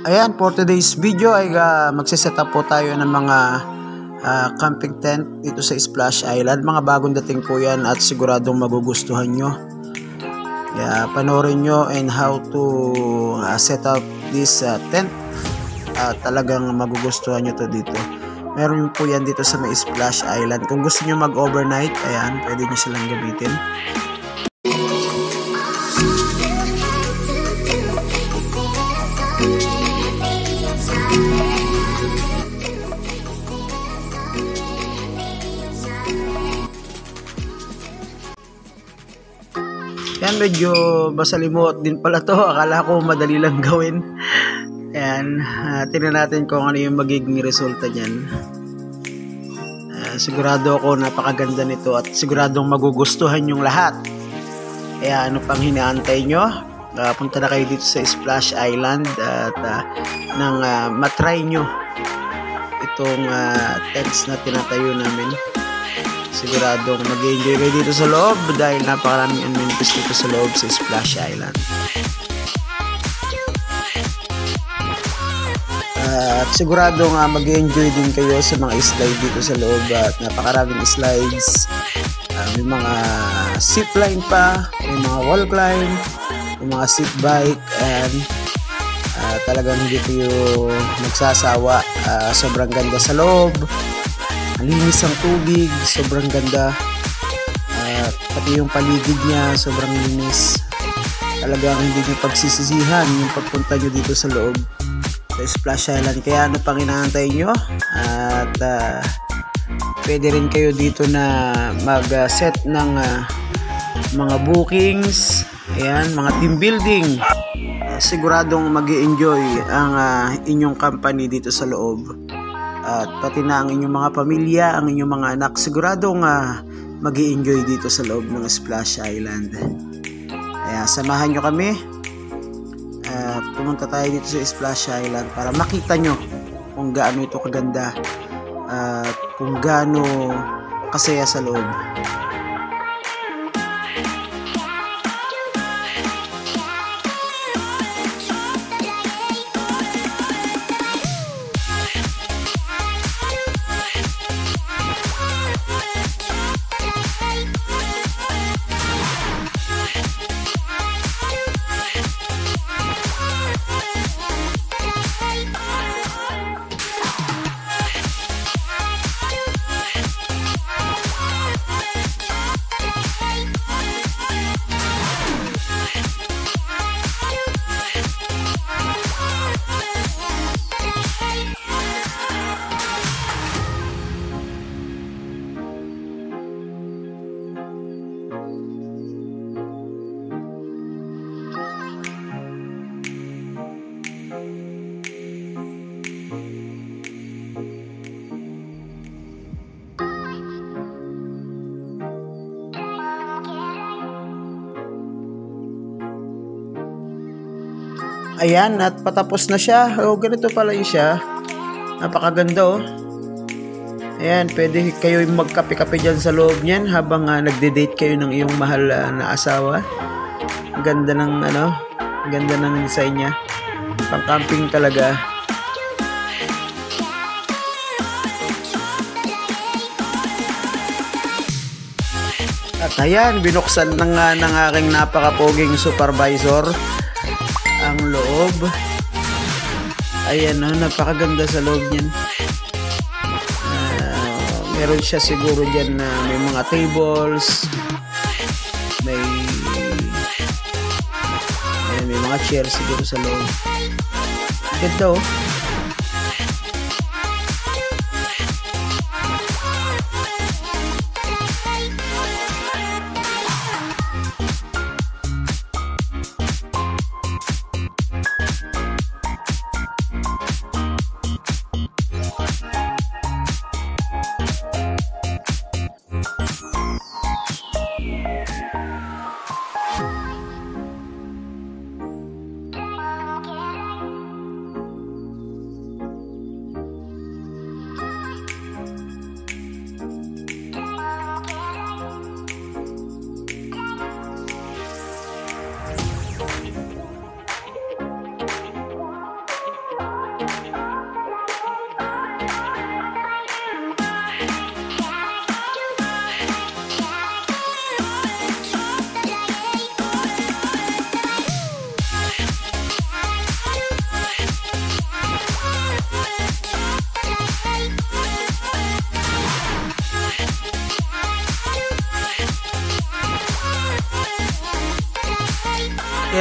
Ayan, for today's video ay magsiset up po tayo ng mga camping tent dito sa Splash Island. Mga bagong dating po yan at siguradong magugustuhan nyo. Kaya panoorin nyo and how to set up this tent. Talagang magugustuhan nyo to dito. Meron po yan dito sa may Splash Island. Kung gusto nyo mag-overnight, ayan, pwede nyo silang gamitin. Yan, medyo basalimuot din pala to. Akala ko madali lang gawin. Ayan, tingnan natin kung ano yung magiging resulta dyan. Sigurado ako napakaganda nito at siguradong magugustuhan yung lahat. Kaya ano pang hinaantay nyo? Punta na kayo dito sa Splash Island at nang matry nyo itong tents na tinatayo namin. Siguradong mag-enjoy kayo dito sa loob dahil napakaraming amenities dito sa loob sa Splash Island. At siguradong mag-enjoy din kayo sa mga slide dito sa loob at napakaraming slides. May mga zipline pa, may mga wall climb, may mga seat bike, and talagang hindi kayo magsasawa. Sobrang ganda sa loob. Linis ang tubig, sobrang ganda. Pati yung paligid niya, sobrang linis. Talagang hindi nyo pagsisisihan yung pagpunta nyo dito sa loob sa Splash Island. Kaya ano pang inaantay nyo? At pwede rin kayo dito na mag-set ng mga bookings. Ayan, mga team building. Siguradong mag-i-enjoy ang inyong company dito sa loob. At pati na ang inyong mga pamilya, ang inyong mga anak, siguradong mag-i-enjoy dito sa loob ng Splash Island. Kaya samahan nyo kami. Pumunta tayo dito sa Splash Island para makita nyo kung gaano ito kaganda at kung gaano kasaya sa loob. Ayan, at patapos na siya. Ganito pala yun siya. Napakaganda oh. Ayan, pwede kayo magkape-kape dyan sa loob niyan habang nagde-date kayo ng iyong mahal na asawa. Ganda ng ganda ng design niya. Pang-camping talaga. At ayan, binuksan ng aking napakapoging supervisor ang loob. Ayan, napakaganda sa loob niyan. Meron siya siguro dyan na may mga tables, may mga chairs siguro sa loob. Ganda oh.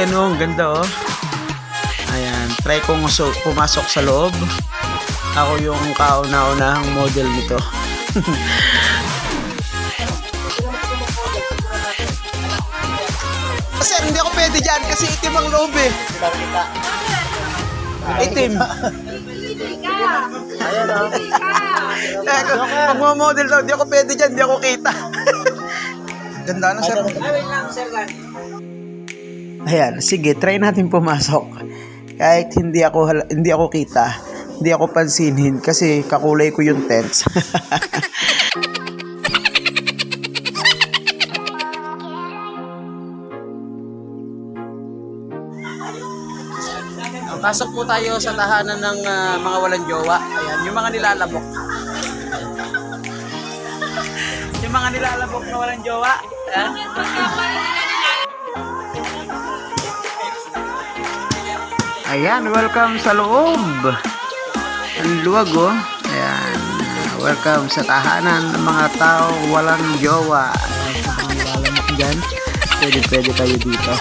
Ayan oh, ang ganda oh. Ayan, try kong pumasok sa loob. Ako yung kauna-unahang model nito. Kasi hindi ako pwede dyan kasi itim ang loob eh. Itim. Pag mga model daw, hindi ako pwede dyan, hindi ako kita. Ganda na sir. Ayan, sige, try natin pumasok. Kahit hindi ako kita, hindi ako pansinin kasi kakulay ko yung tents. Pasok po tayo sa tahanan ng mga walang jowa. Ayan, yung mga nilalabok. Yung mga nilalabok na walang jowa. Ayan. Ayan, welcome sa loob. Ang luwag oh. Ayan, welcome sa tahanan ng mga tao walang jowa. Ayan, sa mga nilalabok dyan. Pwede kayo dito.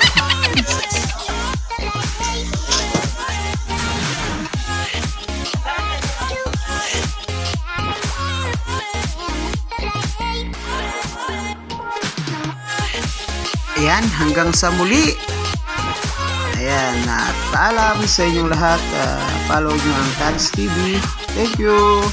Ayan, hanggang sa muli. Ayan, at paalam sa inyong lahat. Follow nyo ang Tags TV. Thank you.